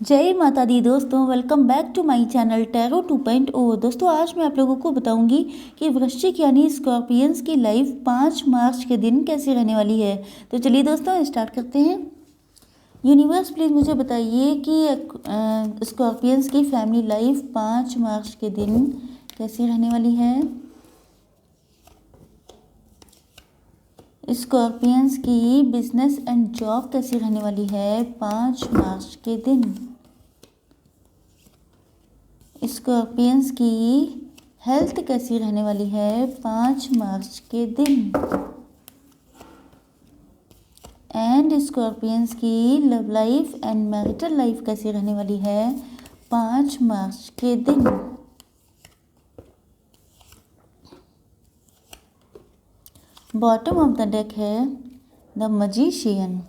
जय माता दी दोस्तों, welcome back to my channel tarot 2.0। दोस्तों आज मैं आप लोगों को बताऊंगी कि वृश्चिक यानी स्कॉर्पियंस की लाइफ 5 मार्च के दिन कैसी रहने वाली है। तो चलिए दोस्तों स्टार्ट करते हैं। यूनिवर्स प्लीज़ मुझे बताइए कि स्कॉर्पियंस की फैमिली लाइफ 5 मार्च के दिन कैसी रहने वाली है। स्कॉर्पियंस की बिजनेस एंड जॉब कैसी रहने वाली है 5 मार्च के दिन। स्कॉर्पियंस की हेल्थ कैसी रहने वाली है 5 मार्च के दिन। एंड स्कॉर्पियंस की love life and marital life कैसी रहने वाली है 5 मार्च के दिन। बॉटम ऑफ द डेक है द मैजिशियन।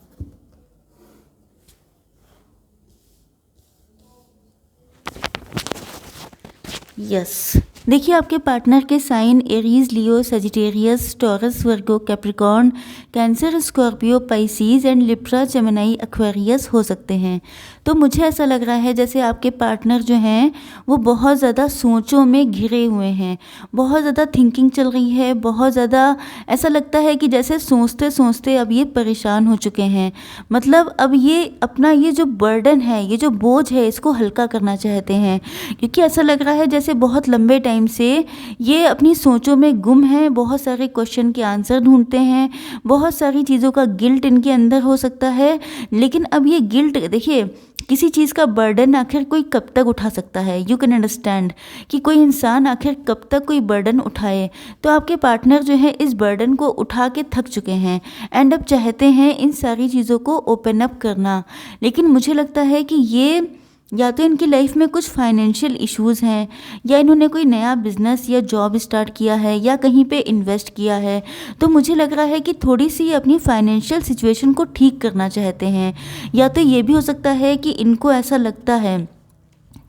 यस, देखिए आपके पार्टनर के sign Aries, Leo, Sagittarius, Taurus, Virgo, Capricorn, Cancer, Scorpio, Pisces and Libra, Gemini, Aquarius हो सकते हैं। तो मुझे ऐसा लग रहा है जैसे आपके पार्टनर जो हैं वो बहुत ज़्यादा सोचों में घिरे हुए हैं, बहुत ज़्यादा थिंकिंग चल रही है, बहुत ज़्यादा ऐसा लगता है कि जैसे सोचते सोचते अब ये परेशान हो चुके हैं। मतलब अब ये अपना ये जो बर्डन है, ये जो बोझ है, इसको हल्का करना चाहते हैं, क्योंकि ऐसा लग रहा है जैसे बहुत लंबे टाइम से ये अपनी सोचों में गुम हैं, बहुत सारे क्वेश्चन के आंसर ढूंढते हैं, बहुत सारी चीज़ों का गिल्ट इनके अंदर हो सकता है। लेकिन अब ये गिल्ट देखिए, किसी चीज़ का बर्डन आखिर कोई कब तक उठा सकता है। यू कैन अंडरस्टैंड कि कोई इंसान आखिर कब तक कोई बर्डन उठाए। तो आपके पार्टनर जो है इस बर्डन को उठा के थक चुके हैं एंड अब चाहते हैं इन सारी चीज़ों को ओपन अप करना। लेकिन मुझे लगता है कि ये या तो इनकी लाइफ में कुछ फाइनेंशियल इश्यूज़ हैं, या इन्होंने कोई नया बिजनेस या जॉब स्टार्ट किया है, या कहीं पे इन्वेस्ट किया है। तो मुझे लग रहा है कि थोड़ी सी अपनी फाइनेंशियल सिचुएशन को ठीक करना चाहते हैं। या तो ये भी हो सकता है कि इनको ऐसा लगता है,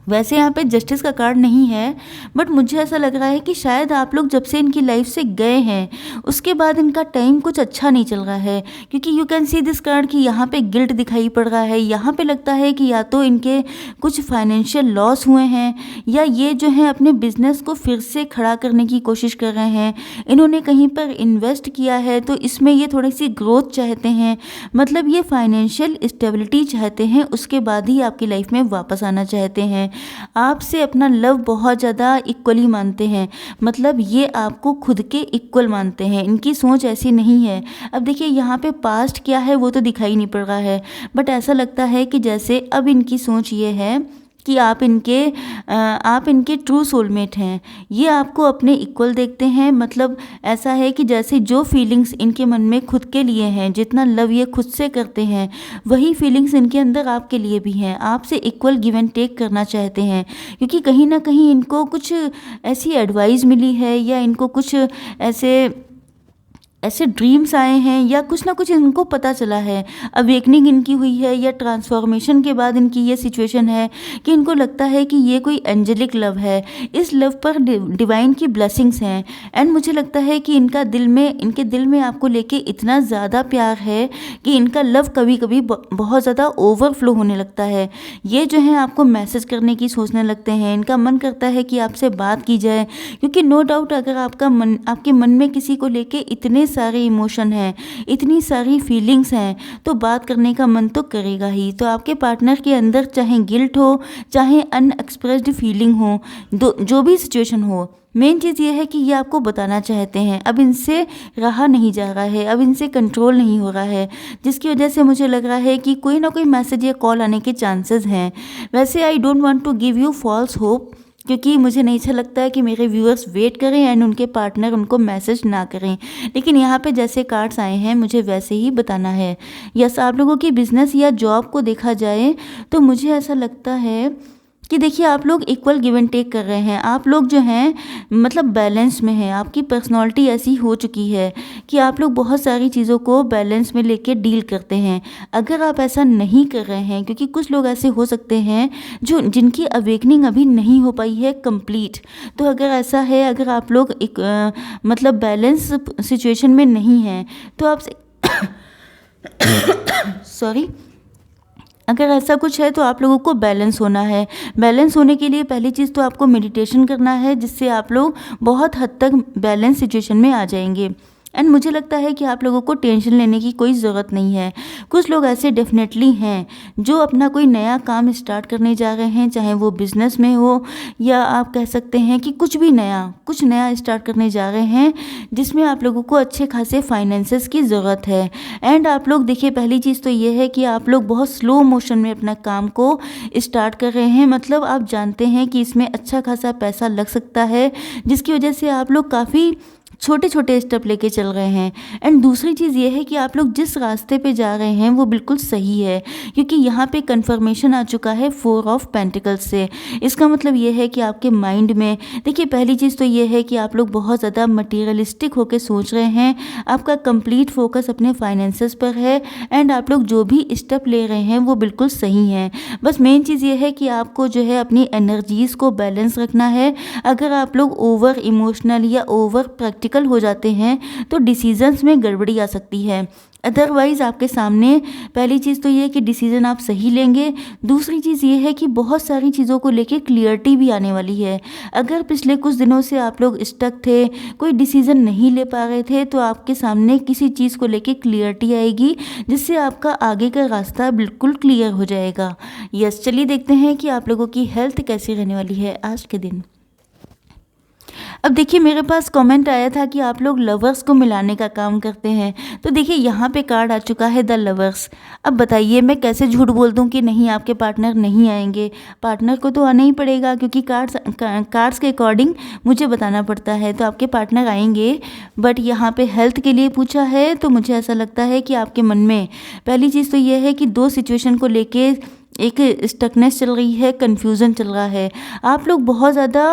वैसे यहाँ पे जस्टिस का कार्ड नहीं है, बट मुझे ऐसा लग रहा है कि शायद आप लोग जब से इनकी लाइफ से गए हैं उसके बाद इनका टाइम कुछ अच्छा नहीं चल रहा है। क्योंकि you can see this card कि यहाँ पे गिल्ट दिखाई पड़ रहा है, यहाँ पे लगता है कि या तो इनके कुछ फाइनेंशियल लॉस हुए हैं, या ये जो है अपने बिजनेस को फिर से खड़ा करने की कोशिश कर रहे हैं। इन्होंने कहीं पर इन्वेस्ट किया है तो इसमें ये थोड़ी सी ग्रोथ चाहते हैं, मतलब ये फाइनेंशियल स्टेबिलिटी चाहते हैं, उसके बाद ही आपकी लाइफ में वापस आना चाहते हैं। आपसे अपना लव बहुत ज़्यादा इक्वली मानते हैं, मतलब ये आपको खुद के इक्वल मानते हैं, इनकी सोच ऐसी नहीं है। अब देखिए यहाँ पे पास्ट क्या है वो तो दिखाई नहीं पड़ रहा है, बट ऐसा लगता है कि जैसे अब इनकी सोच ये है कि आप इनके ट्रू सोलमेट हैं। ये आपको अपने इक्वल देखते हैं, मतलब ऐसा है कि जैसे जो फीलिंग्स इनके मन में खुद के लिए हैं, जितना लव ये खुद से करते हैं, वही फीलिंग्स इनके अंदर आपके लिए भी हैं। आपसे इक्वल गिव एंड टेक करना चाहते हैं, क्योंकि कहीं ना कहीं इनको कुछ ऐसी एडवाइस मिली है, या इनको कुछ ऐसे ऐसे ड्रीम्स आए हैं, या कुछ ना कुछ इनको पता चला है, अवेकनिंग इनकी हुई है, या ट्रांसफॉर्मेशन के बाद इनकी ये सिचुएशन है कि इनको लगता है कि ये कोई एंजेलिक लव है, इस लव पर डिवाइन की ब्लेसिंग्स हैं। एंड मुझे लगता है कि इनके दिल में आपको लेके इतना ज़्यादा प्यार है कि इनका लव कभी कभी बहुत ज़्यादा ओवरफ्लो होने लगता है। ये जो है आपको मैसेज करने की सोचने लगते हैं, इनका मन करता है कि आपसे बात की जाए, क्योंकि नो डाउट अगर आपके मन में किसी को लेके इतने सारे इमोशन हैं, इतनी सारी फीलिंग्स हैं, तो बात करने का मन तो करेगा ही। तो आपके पार्टनर के अंदर चाहे गिल्ट हो, चाहे अनएक्सप्रेस्ड फीलिंग हो, जो भी सिचुएशन हो, मेन चीज़ ये है कि ये आपको बताना चाहते हैं। अब इनसे रहा नहीं जा रहा है, अब इनसे कंट्रोल नहीं हो रहा है, जिसकी वजह से मुझे लग रहा है कि कोई ना कोई मैसेज या कॉल आने के चांसेस हैं। वैसे I don't want to give you false hope, क्योंकि मुझे नहीं अच्छा लगता है कि मेरे व्यूअर्स वेट करें एंड उनके पार्टनर उनको मैसेज ना करें, लेकिन यहाँ पे जैसे कार्ड्स आए हैं मुझे वैसे ही बताना है। यस, आप लोगों की बिजनेस या जॉब को देखा जाए तो मुझे ऐसा लगता है कि देखिए आप लोग इक्वल गिव एंड टेक कर रहे हैं। आप लोग जो हैं मतलब बैलेंस में हैं, आपकी पर्सनालिटी ऐसी हो चुकी है कि आप लोग बहुत सारी चीज़ों को बैलेंस में लेके डील करते हैं। अगर आप ऐसा नहीं कर रहे हैं, क्योंकि कुछ लोग ऐसे हो सकते हैं जिनकी अवेकनिंग अभी नहीं हो पाई है कंप्लीट, तो अगर ऐसा है, अगर आप लोग मतलब बैलेंस सिचुएशन में नहीं हैं, तो आप सॉरी अगर ऐसा कुछ है तो आप लोगों को बैलेंस होना है। बैलेंस होने के लिए पहली चीज़ तो आपको मेडिटेशन करना है, जिससे आप लोग बहुत हद तक बैलेंस सिचुएशन में आ जाएंगे। एंड मुझे लगता है कि आप लोगों को टेंशन लेने की कोई ज़रूरत नहीं है। कुछ लोग ऐसे डेफिनेटली हैं जो अपना कोई नया काम स्टार्ट करने जा रहे हैं, चाहे वो बिज़नेस में हो या आप कह सकते हैं कि कुछ नया स्टार्ट करने जा रहे हैं, जिसमें आप लोगों को अच्छे खासे फाइनेंसेस की ज़रूरत है। एंड आप लोग देखिए, पहली चीज़ तो ये है कि आप लोग बहुत स्लो मोशन में अपना काम को स्टार्ट कर रहे हैं। मतलब आप जानते हैं कि इसमें अच्छा खासा पैसा लग सकता है, जिसकी वजह से आप लोग काफ़ी छोटे छोटे स्टेप लेके चल रहे हैं। एंड दूसरी चीज़ ये है कि आप लोग जिस रास्ते पे जा रहे हैं वो बिल्कुल सही है, क्योंकि यहाँ पे कन्फर्मेशन आ चुका है 4 ऑफ पेंटिकल्स से। इसका मतलब ये है कि आपके माइंड में देखिए, पहली चीज़ तो ये है कि आप लोग बहुत ज़्यादा मटीरियलिस्टिक होकर सोच रहे हैं। आपका कंप्लीट फोकस अपने फाइनेंसेस पर है एंड आप लोग जो भी स्टेप ले रहे हैं वो बिल्कुल सही हैं। बस मेन चीज़ ये है कि आपको जो है अपनी एनर्जीज़ को बैलेंस रखना है। अगर आप लोग ओवर इमोशनल या ओवर प्रैक्टिकल हो जाते हैं तो डिसीजंस में गड़बड़ी आ सकती है। अदरवाइज़ आपके सामने पहली चीज़ तो ये है कि डिसीज़न आप सही लेंगे। दूसरी चीज़ ये है कि बहुत सारी चीज़ों को लेके क्लियरिटी भी आने वाली है। अगर पिछले कुछ दिनों से आप लोग स्टक थे, कोई डिसीज़न नहीं ले पा रहे थे, तो आपके सामने किसी चीज़ को लेके क्लियरिटी आएगी, जिससे आपका आगे का रास्ता बिल्कुल क्लियर हो जाएगा। यस, चलिए देखते हैं कि आप लोगों की हेल्थ कैसी रहने वाली है आज के दिन। अब देखिए, मेरे पास कमेंट आया था कि आप लोग लवर्स को मिलाने का काम करते हैं, तो देखिए यहाँ पे कार्ड आ चुका है द लवर्स। अब बताइए मैं कैसे झूठ बोल दूँ कि नहीं आपके पार्टनर नहीं आएंगे। पार्टनर को तो आना ही पड़ेगा, क्योंकि कार्ड्स के अकॉर्डिंग मुझे बताना पड़ता है। तो आपके पार्टनर आएंगे, बट यहाँ पे हेल्थ के लिए पूछा है, तो मुझे ऐसा लगता है कि आपके मन में पहली चीज़ तो ये है कि 2 सिचुएशन को लेके एक स्टकनेस चल रही है, कन्फ्यूज़न चल रहा है। आप लोग बहुत ज़्यादा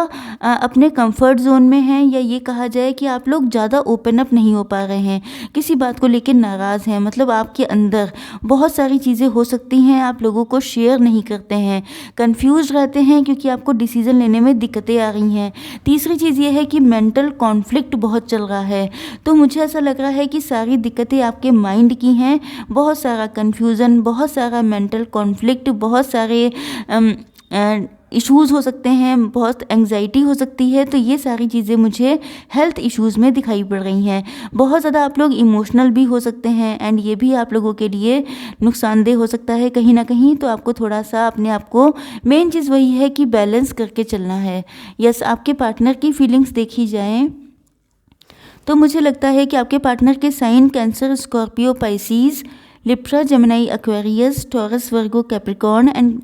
अपने कंफर्ट जोन में हैं, या ये कहा जाए कि आप लोग ज़्यादा ओपन अप नहीं हो पा रहे हैं, किसी बात को लेकर नाराज़ हैं। मतलब आपके अंदर बहुत सारी चीज़ें हो सकती हैं, आप लोगों को शेयर नहीं करते हैं, कंफ्यूज रहते हैं क्योंकि आपको डिसीज़न लेने में दिक्कतें आ रही हैं। तीसरी चीज़ ये है कि मेंटल कॉन्फ्लिक्ट बहुत चल रहा है। तो मुझे ऐसा लग रहा है कि सारी दिक्कतें आपके माइंड की हैं, बहुत सारा कन्फ्यूज़न, बहुत सारा मेंटल कॉन्फ्लिक्ट, बहुत सारे इश्यूज़ हो सकते हैं, बहुत एंग्जाइटी हो सकती है। तो ये सारी चीज़ें मुझे हेल्थ इश्यूज़ में दिखाई पड़ रही हैं। बहुत ज़्यादा आप लोग इमोशनल भी हो सकते हैं, एंड ये भी आप लोगों के लिए नुकसानदेह हो सकता है कहीं ना कहीं। तो आपको थोड़ा सा अपने आप को, मेन चीज़ वही है कि बैलेंस करके चलना है। यस, आपके पार्टनर की फीलिंग्स देखी जाए तो मुझे लगता है कि आपके पार्टनर के sign Cancer, Scorpio, Pisces, Libra, Gemini, Aquarius, Taurus, Virgo, Capricorn and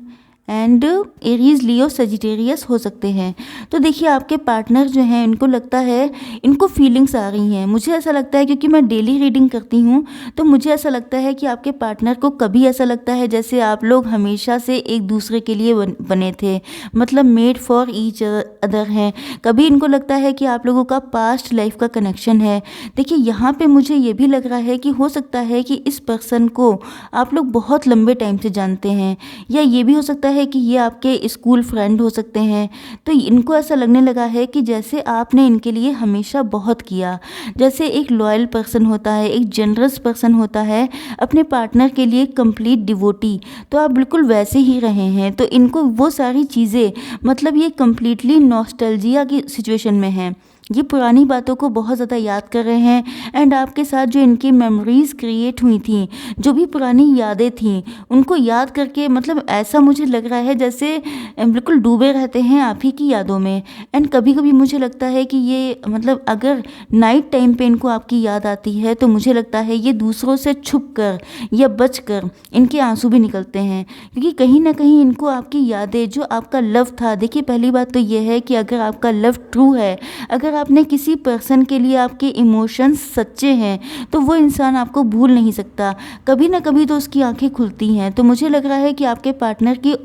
Aries, Leo, Sagittarius हो सकते हैं। तो देखिए, आपके पार्टनर जो हैं, इनको लगता है, इनको फीलिंग्स आ रही हैं। मुझे ऐसा लगता है, क्योंकि मैं डेली रीडिंग करती हूँ, तो मुझे ऐसा लगता है कि आपके पार्टनर को कभी ऐसा लगता है जैसे आप लोग हमेशा से एक दूसरे के लिए बने थे, मतलब मेड फॉर ईच अदर हैं। कभी इनको लगता है कि आप लोगों का पास्ट लाइफ का कनेक्शन है। देखिए, यहाँ पे मुझे ये भी लग रहा है कि हो सकता है कि इस पर्सन को आप लोग बहुत लंबे टाइम से जानते हैं, या ये भी हो सकता है कि ये आपके स्कूल फ्रेंड हो सकते हैं। तो इनको ऐसा लगने लगा है कि जैसे आपने इनके लिए हमेशा बहुत किया, जैसे एक लॉयल पर्सन होता है, एक जनरस पर्सन होता है, अपने पार्टनर के लिए कंप्लीट डिवोटी, तो आप बिल्कुल वैसे ही रहे हैं। तो इनको वो सारी चीज़ें, मतलब ये कंप्लीटली नॉस्टैल्जिया की सिचुएशन में है, ये पुरानी बातों को बहुत ज़्यादा याद कर रहे हैं। एंड आपके साथ जो इनकी मेमोरीज़ क्रिएट हुई थी, जो भी पुरानी यादें थी, उनको याद करके, मतलब ऐसा मुझे लग रहा है जैसे बिल्कुल डूबे रहते हैं आप ही की यादों में। एंड कभी कभी मुझे लगता है कि ये, मतलब अगर नाइट टाइम पे इनको आपकी याद आती है, तो मुझे लगता है ये दूसरों से छुप कर या बच कर इनके आंसू भी निकलते हैं, क्योंकि कहीं ना कहीं इनको आपकी यादें, जो आपका लव था। देखिए, पहली बात तो ये है कि अगर आपका लव ट्रू है, अगर आपने किसी पर्सन के लिए आपके इमोशंस सच्चे हैं, तो वो इंसान आपको भूल नहीं सकता, कभी ना कभी तो उसकी आंखें खुलती हैं। तो मुझे लग रहा है कि आपके पार्टनर की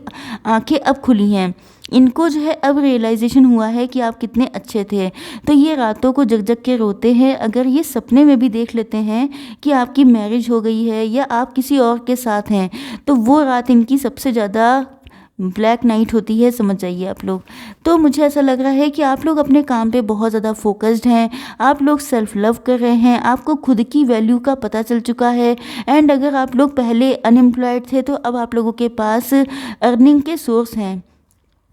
आंखें अब खुली हैं, इनको जो है अब रियलाइजेशन हुआ है कि आप कितने अच्छे थे। तो ये रातों को जग जग के रोते हैं। अगर ये सपने में भी देख लेते हैं कि आपकी मैरिज हो गई है या आप किसी और के साथ हैं, तो वो रात इनकी सबसे ज़्यादा ब्लैक नाइट होती है, समझ जाइए आप लोग। तो मुझे ऐसा लग रहा है कि आप लोग अपने काम पे बहुत ज़्यादा फोकस्ड हैं, आप लोग सेल्फ लव कर रहे हैं, आपको खुद की वैल्यू का पता चल चुका है। एंड अगर आप लोग पहले अनएम्प्लॉयड थे तो अब आप लोगों के पास अर्निंग के सोर्स हैं,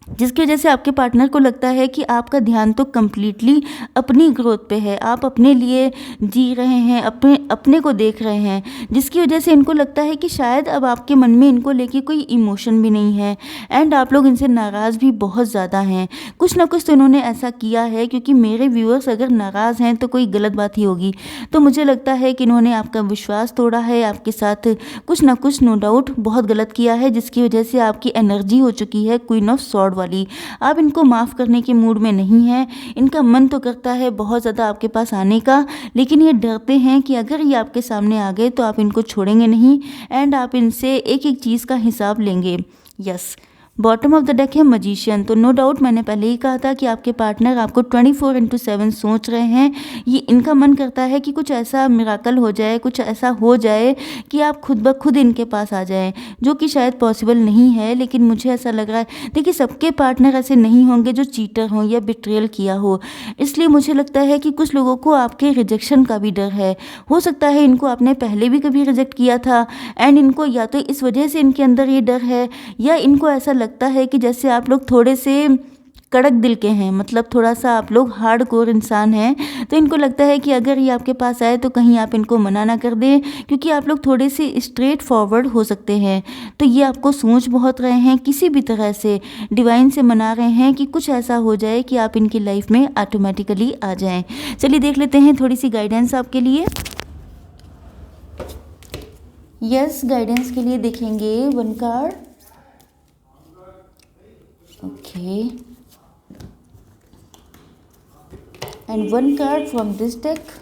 जिसकी वजह से आपके पार्टनर को लगता है कि आपका ध्यान तो कम्प्लीटली अपनी ग्रोथ पे है, आप अपने लिए जी रहे हैं, अपने को देख रहे हैं, जिसकी वजह से इनको लगता है कि शायद अब आपके मन में इनको लेके कोई इमोशन भी नहीं है। एंड आप लोग इनसे नाराज़ भी बहुत ज़्यादा हैं, कुछ ना कुछ तो इन्होंने ऐसा किया है, क्योंकि मेरे व्यूअर्स अगर नाराज़ हैं तो कोई गलत बात ही होगी। तो मुझे लगता है कि इन्होंने आपका विश्वास तोड़ा है, आपके साथ कुछ ना कुछ नो डाउट बहुत गलत किया है, जिसकी वजह से आपकी एनर्जी हो चुकी है क्वीन ऑफ सॉर्ड वाली। आप इनको माफ़ करने के मूड में नहीं हैं, इनका मन तो करता है बहुत ज़्यादा आपके पास आने का, लेकिन ये डरते हैं कि अगर ये आपके सामने आ गए तो आप इनको छोड़ेंगे नहीं एंड आप इनसे एक एक चीज़ का हिसाब लेंगे। Yes, bottom of the deck है मजिशियन। तो नो डाउट मैंने पहले ही कहा था कि आपके पार्टनर आपको 24/7 सोच रहे हैं। ये इनका मन करता है कि कुछ ऐसा मिराकल हो जाए, कुछ ऐसा हो जाए कि आप खुद ब खुद इनके पास आ जाएं, जो कि शायद पॉसिबल नहीं है, लेकिन मुझे ऐसा लग रहा है। देखिए, सबके पार्टनर ऐसे नहीं होंगे जो चीटर हों या बिट्रेयल किया हो, इसलिए मुझे लगता है कि कुछ लोगों को आपके रिजेक्शन का भी डर है। हो सकता है इनको आपने पहले भी कभी रिजेक्ट किया था एंड इनको या तो इस वजह से इनके अंदर ये डर है, या इनको ऐसा लगता है कि जैसे आप लोग थोड़े से कड़क दिल के हैं, मतलब थोड़ा सा आप लोग हार्ड कोर इंसान हैं, तो इनको लगता है कि अगर ये आपके पास आए तो कहीं आप इनको मना ना कर दें, क्योंकि आप लोग थोड़े से स्ट्रेट फॉरवर्ड हो सकते हैं। तो ये आपको सोच बहुत रहे हैं, किसी भी तरह से डिवाइन से मना रहे हैं कि कुछ ऐसा हो जाए कि आप इनकी लाइफ में ऑटोमेटिकली आ जाएं। चलिए देख लेते हैं थोड़ी सी गाइडेंस आपके लिए। यस, गाइडेंस के लिए देखेंगे 1 card. Okay, and 1 card from this deck.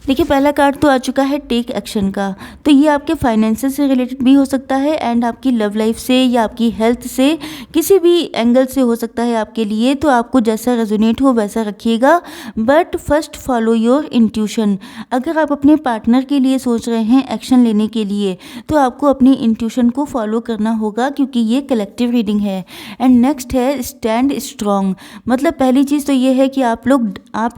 देखिए, पहला कार्ड तो आ चुका है टेक एक्शन का। तो ये आपके फाइनेंसेस से रिलेटेड भी हो सकता है एंड आपकी लव लाइफ से या आपकी हेल्थ से, किसी भी एंगल से हो सकता है आपके लिए। तो आपको जैसा रेजोनेट हो वैसा रखिएगा, but first follow your intuition. अगर आप अपने पार्टनर के लिए सोच रहे हैं एक्शन लेने के लिए, तो आपको अपनी इंट्यूशन को फॉलो करना होगा, क्योंकि ये कलेक्टिव रीडिंग है। एंड नेक्स्ट है स्टैंड स्ट्रॉन्ग। मतलब पहली चीज़ तो ये है कि आप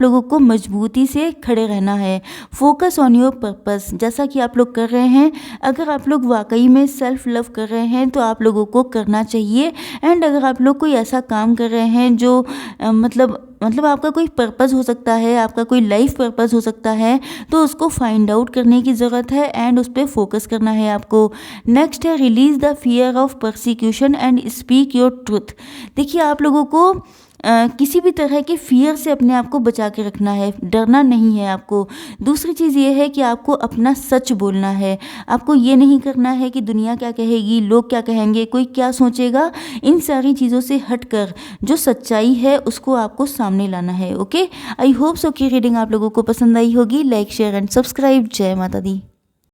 लोगों को मजबूती से खड़े रहना है। फोकस ऑन योर पर्पस, जैसा कि आप लोग कर रहे हैं। अगर आप लोग वाकई में सेल्फ लव कर रहे हैं तो आप लोगों को करना चाहिए। एंड अगर आप लोग कोई ऐसा काम कर रहे हैं जो मतलब आपका कोई पर्पस हो सकता है, आपका कोई लाइफ पर्पस हो सकता है, तो उसको फाइंड आउट करने की ज़रूरत है एंड उस पर फोकस करना है आपको। नेक्स्ट है release the fear of persecution and speak your truth. देखिए, आप लोगों को किसी भी तरह के फियर से अपने आप को बचा के रखना है, डरना नहीं है आपको। दूसरी चीज़ ये है कि आपको अपना सच बोलना है। आपको ये नहीं करना है कि दुनिया क्या कहेगी, लोग क्या कहेंगे, कोई क्या सोचेगा। इन सारी चीज़ों से हटकर जो सच्चाई है उसको आपको सामने लाना है। ओके, आई होप सो कि रीडिंग आप लोगों को पसंद आई होगी। Like, share and subscribe. जय माता दी।